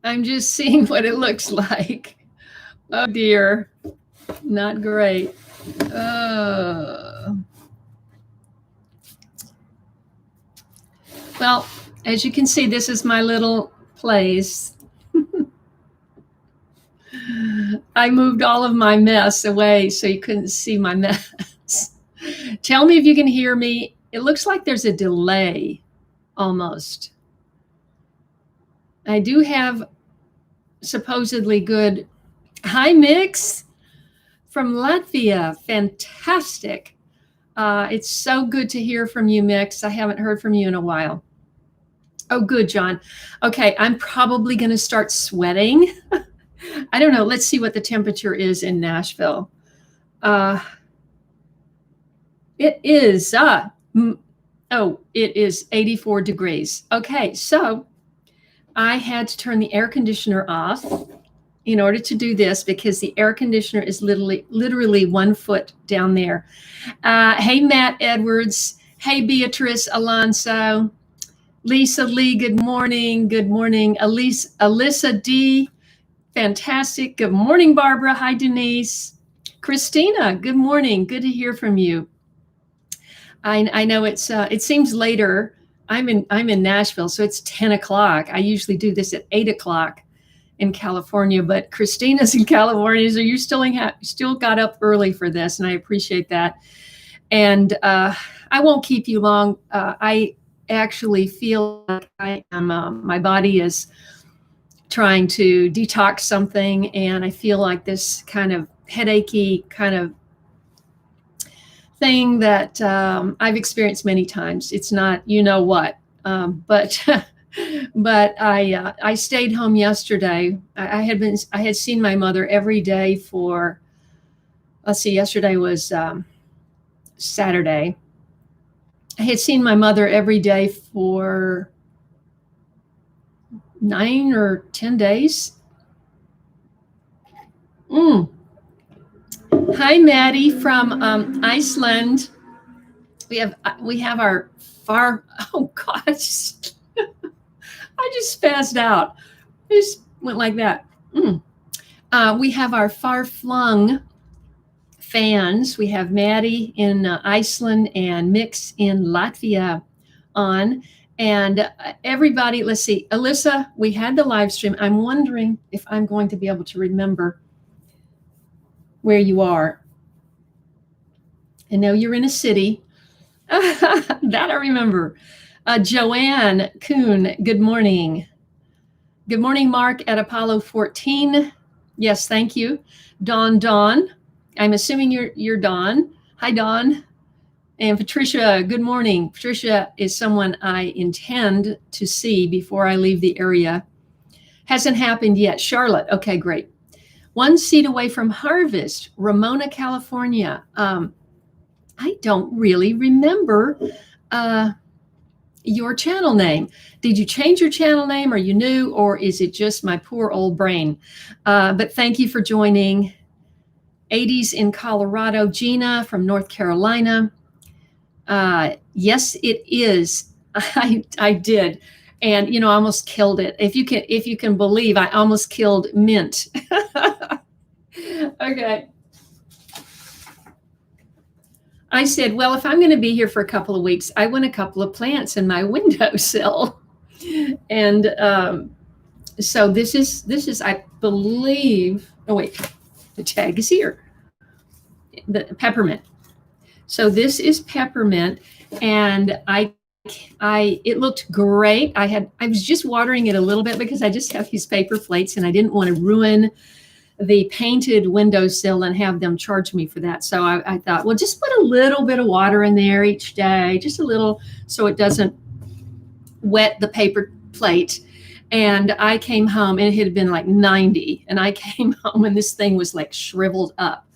I'm just seeing what it looks like. Oh dear, not great. Well, as you can see, this is my little place. I moved all of my mess away so you couldn't see my mess. Tell me if you can hear me. It looks like there's a delay almost. I do have supposedly good. Hi, Mix from Latvia. Fantastic. It's so good to hear from you, Mix. I haven't heard from you in a while. Oh, good, John. Okay, I'm probably going to start sweating. I don't know. Let's see what the temperature is in Nashville. It is, it is 84 degrees. Okay, so I had to turn the air conditioner off in order to do this because the air conditioner is literally 1 foot down there. Hey, Matt Edwards. Hey, Beatrice Alonso. Lisa Lee, good morning. Good morning. Alyssa D, fantastic. Good morning, Barbara. Hi, Denise. Christina, good morning. Good to hear from you. I know it seems later. I'm in Nashville, so it's 10 o'clock. I usually do this at 8 o'clock in California, but Christina's in California, so you still got up early for this, and I appreciate that. And I won't keep you long. I actually feel like I am, my body is trying to detox something, and I feel like this kind of headachy kind of thing that I've experienced many times. It's not, you know what, but I stayed home yesterday. I had seen my mother every day for, let's see, yesterday was Saturday. I had seen my mother every day for 9 or 10 days. Hi, Maddie from Iceland. We have our far. Oh gosh, I just passed out. I just went like that. We have our far-flung fans. We have Maddie in Iceland and Mix in Latvia on. And everybody, let's see, Alyssa, we had the live stream. I'm wondering if I'm going to be able to remember where you are. I know you're in a city. That I remember. Joanne Kuhn, good morning. Good morning, Mark at Apollo 14. Yes, thank you. Dawn. I'm assuming you're Dawn. Hi, Dawn. And Patricia, good morning. Patricia is someone I intend to see before I leave the area. Hasn't happened yet. Charlotte, okay, great. 1 seat away from Harvest, Ramona, California. I don't really remember your channel name. Did you change your channel name? Are you new, or is it just my poor old brain? But thank you for joining. 80s in Colorado. Gina from North Carolina. Yes, it is. I did. And, I almost killed it. If you can believe, I almost killed Mint. Okay. I said, well, if I'm going to be here for a couple of weeks, I want a couple of plants in my windowsill. And so this is, I believe, oh wait, the tag is here. The peppermint. So this is peppermint, and it looked great. I was just watering it a little bit because I just have these paper plates and I didn't want to ruin the painted windowsill and have them charge me for that. So I thought, well, just put a little bit of water in there each day, just a little, so it doesn't wet the paper plate. And I came home and it had been like 90, and I came home and this thing was like shriveled up.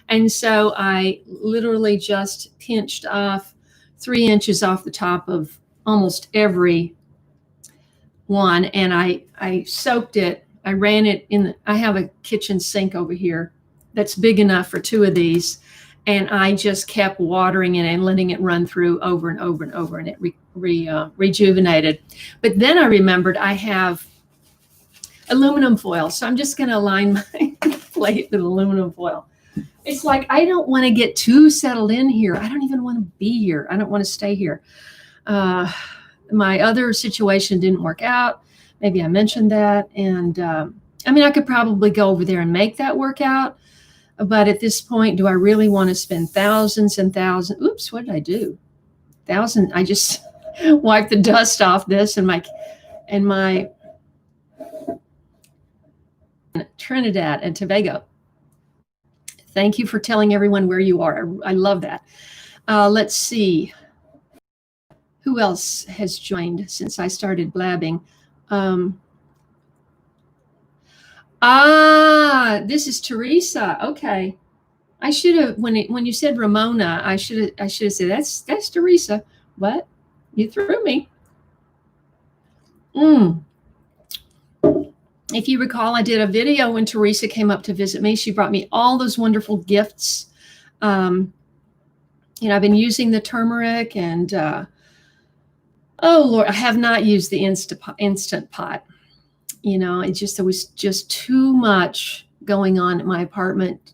And so I literally just pinched off 3 inches off the top of almost every one. And I soaked it. I ran it I have a kitchen sink over here that's big enough for 2 of these. and I just kept watering it and letting it run through over and over and over, and it rejuvenated. But then I remembered I have aluminum foil, so I'm just going to line my plate with aluminum foil. It's like, I don't want to get too settled in here. I don't even want to be here. I don't want to stay here. My other situation didn't work out. Maybe I mentioned that. And I mean, I could probably go over there and make that work out. But at this point, do I really want to spend thousands and thousands? Oops, what did I do? I just wiped the dust off this and my Trinidad and Tobago. Thank you for telling everyone where you are. I love that. Let's see. Who else has joined since I started blabbing? This is Teresa. Okay. I should have, when you said Ramona, I should have said, that's Teresa. What? You threw me. If you recall, I did a video when Teresa came up to visit me. She brought me all those wonderful gifts. I've been using the turmeric and, oh Lord, I have not used the Instant Pot. There was just too much going on at my apartment,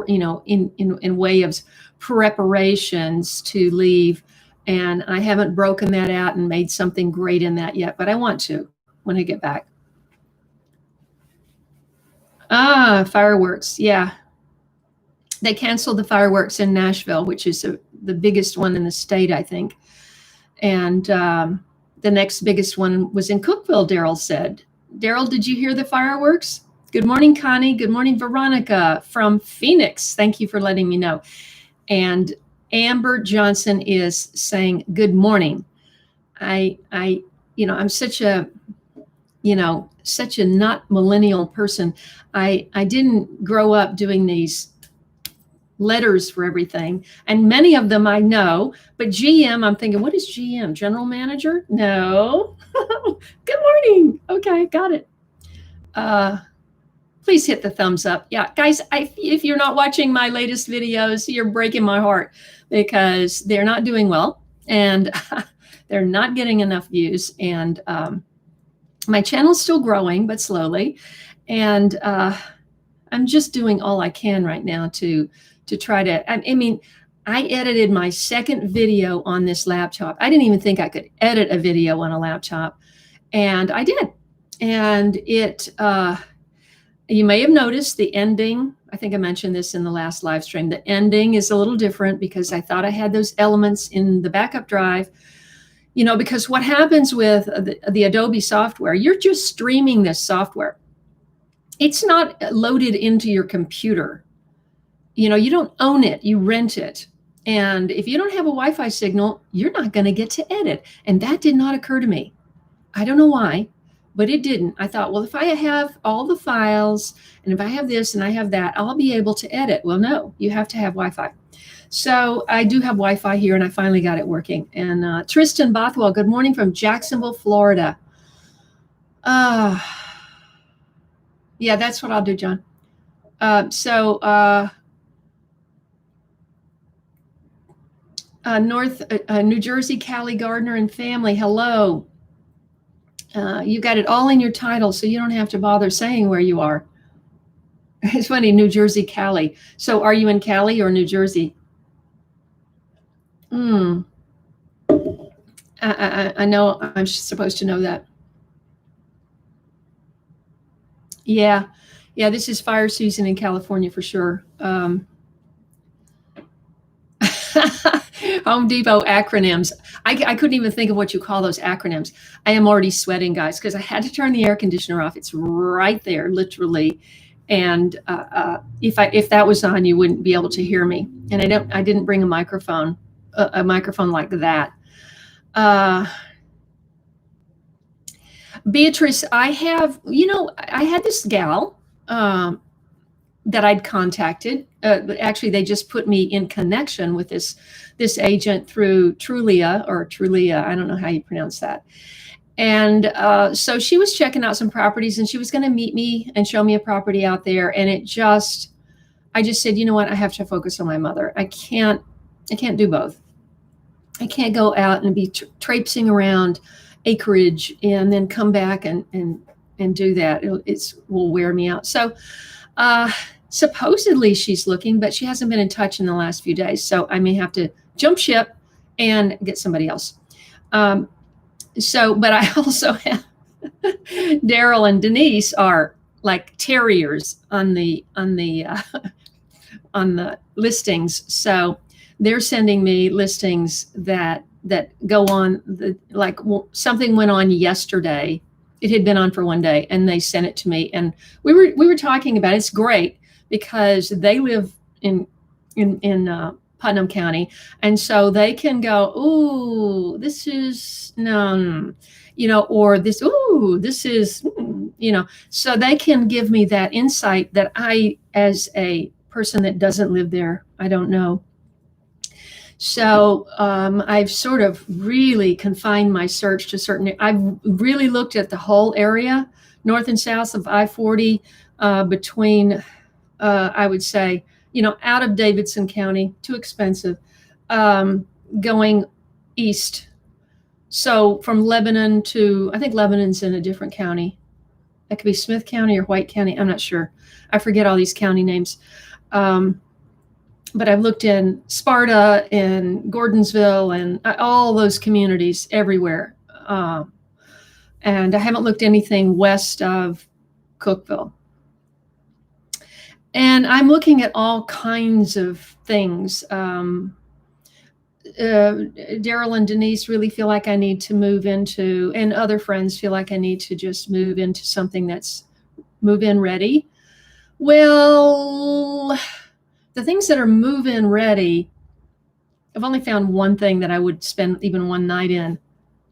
in way of preparations to leave. And I haven't broken that out and made something great in that yet, but I want to when I get back. Fireworks. Yeah. They canceled the fireworks in Nashville, which is the biggest one in the state, I think. And the next biggest one was in Cookeville, Daryl said. Daryl, did you hear the fireworks? Good morning, Connie. Good morning, Veronica from Phoenix. Thank you for letting me know. And Amber Johnson is saying, good morning. I'm such a not millennial person. I didn't grow up doing these letters for everything. And many of them I know, but GM, I'm thinking, what is GM? General manager? No. Good morning. Okay, got it. Please hit the thumbs up. Yeah, guys, if you're not watching my latest videos, you're breaking my heart because they're not doing well and they're not getting enough views. And my channel's still growing, but slowly. And I'm just doing all I can right now to try to, I edited my second video on this laptop. I didn't even think I could edit a video on a laptop, and I did. And it, you may have noticed the ending. I think I mentioned this in the last live stream. The ending is a little different because I thought I had those elements in the backup drive. Because what happens with the Adobe software, you're just streaming this software. It's not loaded into your computer. You don't own it, you rent it. And if you don't have a Wi-Fi signal, you're not going to get to edit. And that did not occur to me. I don't know why, but it didn't. I thought, well, if I have all the files and if I have this and I have that, I'll be able to edit. Well, no, you have to have Wi-Fi. So I do have Wi-Fi here and I finally got it working. And Tristan Bothwell, good morning from Jacksonville, Florida. Yeah, that's what I'll do, John. New Jersey, Callie Gardner and family, hello. You got it all in your title, so you don't have to bother saying where you are. It's funny, New Jersey, Cali. So are you in Cali or New Jersey? I know I'm supposed to know that. Yeah, this is fire season in California for sure. Home Depot acronyms. I couldn't even think of what you call those acronyms. I am already sweating, guys, because I had to turn the air conditioner off. It's right there, literally. And if that was on, you wouldn't be able to hear me. And I didn't bring a microphone like that. Beatrice, I had this gal that I'd contacted. Actually, they just put me in connection with this agent through Trulia. I don't know how you pronounce that. And so she was checking out some properties and she was going to meet me and show me a property out there. And it just, I just said, you know what? I have to focus on my mother. I can't do both. I can't go out and be traipsing around acreage and then come back and do that. It will wear me out. So supposedly she's looking, but she hasn't been in touch in the last few days. So I may have to jump ship and get somebody else. But I also have Daryl and Denise are like terriers on the listings. So they're sending me listings that go on something went on yesterday. It had been on for one day and they sent it to me. And we were talking about it. It's great because they live in Putnam County. And so they can go, ooh, this is no, or this, ooh, this is, so they can give me that insight that I, as a person that doesn't live there, I don't know. So I've sort of really confined my search to I've really looked at the whole area, north and south of I-40, between, I would say, out of Davidson County, too expensive, going east. So from Lebanon to, I think Lebanon's in a different county. That could be Smith County or White County. I'm not sure. I forget all these county names. But I've looked in Sparta and Gordonsville and all those communities everywhere. And I haven't looked anything west of Cookeville. And I'm looking at all kinds of things. Daryl and Denise really feel like I need to move into, and other friends feel like I need to just move into something that's move-in ready. Well, the things that are move-in ready, I've only found one thing that I would spend even one night in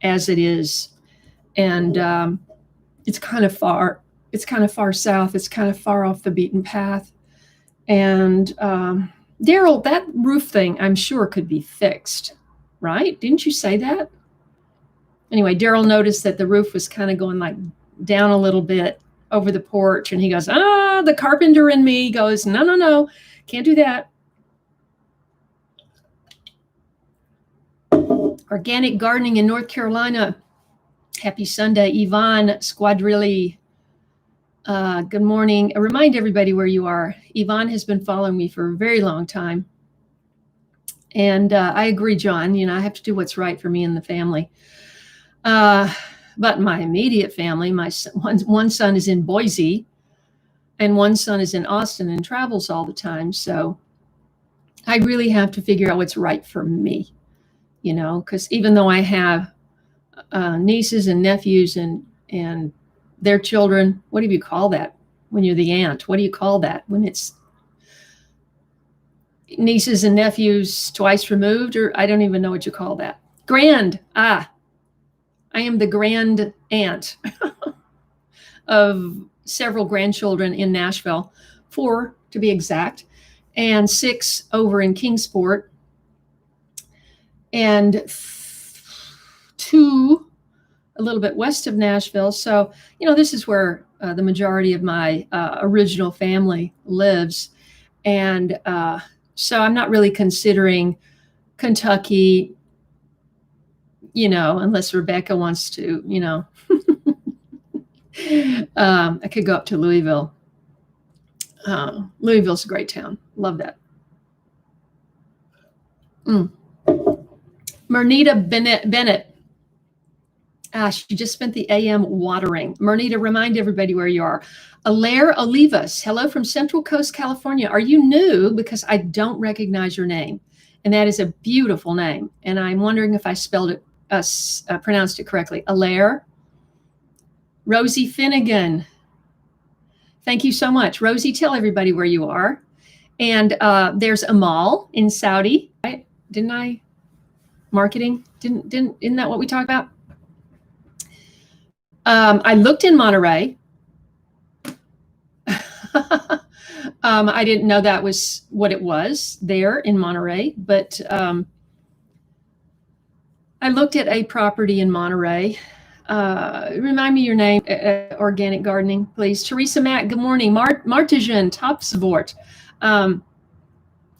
as it is. And it's kind of far. It's kind of far south. It's kind of far off the beaten path. And Daryl, that roof thing, I'm sure could be fixed, right? Didn't you say that? Anyway, Daryl noticed that the roof was kind of going like down a little bit over the porch. And he goes, the carpenter in me goes, no, can't do that. Organic gardening in North Carolina. Happy Sunday, Yvonne Squadrilli. Good morning. Remind everybody where you are. Yvonne has been following me for a very long time. And I agree, John. I have to do what's right for me and the family. But my immediate family, my one son is in Boise and one son is in Austin and travels all the time. So I really have to figure out what's right for me, because even though I have nieces and nephews and their children, what do you call that when you're the aunt? What do you call that when it's nieces and nephews twice removed? Or I don't even know what you call that. Grand. I am the grand aunt of several grandchildren in Nashville, 4 to be exact, and 6 over in Kingsport, and 2 a little bit west of Nashville. So, this is where the majority of my original family lives. And so I'm not really considering Kentucky, unless Rebecca wants to, I could go up to Louisville. Louisville's a great town. Love that. Mernita Bennett. She just spent the AM watering. Mernita, remind everybody where you are. Alaire Olivas, hello from Central Coast, California. Are you new? Because I don't recognize your name. And that is a beautiful name. And I'm wondering if I spelled it, pronounced it correctly. Alaire. Rosie Finnegan. Thank you so much. Rosie, tell everybody where you are. And there's Amal in Saudi. Didn't I? Marketing? Isn't that what we talked about? I looked in Monterey. I didn't know that was what it was there in Monterey, but I looked at a property in Monterey. Remind me your name, organic gardening, please. Teresa Mack, good morning. Martijan Topsvort. Um,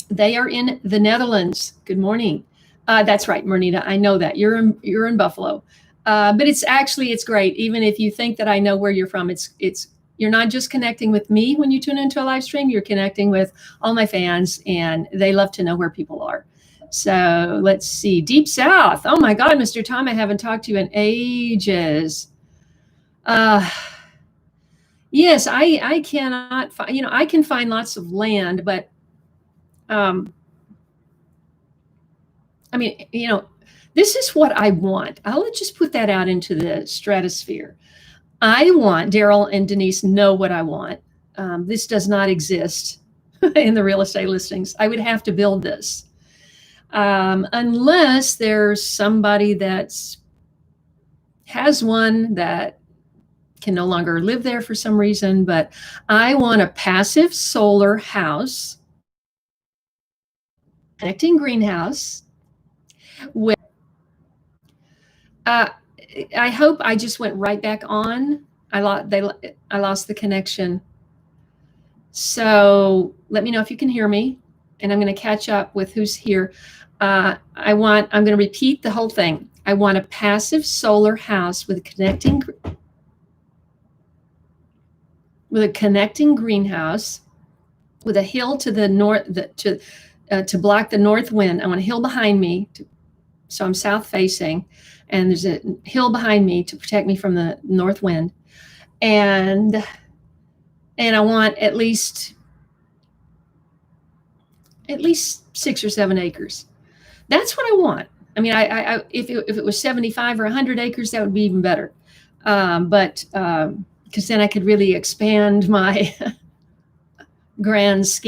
they are in the Netherlands. Good morning. That's right, Mernita. I know that you're in Buffalo, but it's great. Even if you think that I know where you're from, it's you're not just connecting with me when you tune into a live stream. You're connecting with all my fans, and they love to know where people are. So let's see. Deep South. Oh my God, Mr. Tom, I haven't talked to you in ages. Yes, I cannot find, I can find lots of land, but I mean, this is what I want. I'll just put that out into the stratosphere. I want, Daryl and Denise know what I want. This does not exist in the real estate listings. I would have to build this. Unless there's somebody that has one that can no longer live there for some reason, but I want a passive solar house, connecting greenhouse with, I hope I just went right back on. I lost the connection. So let me know if you can hear me, and I'm going to catch up with who's here. I'm going to repeat the whole thing. I want a passive solar house with a connecting greenhouse, with a hill to the north, to block the north wind. I want a hill behind me, so I'm south facing, and there's a hill behind me to protect me from the north wind. And I want at least 6 or 7 acres. That's what I want. I mean, if it was 75 or 100 acres, that would be even better. But because then I could really expand my grand scheme.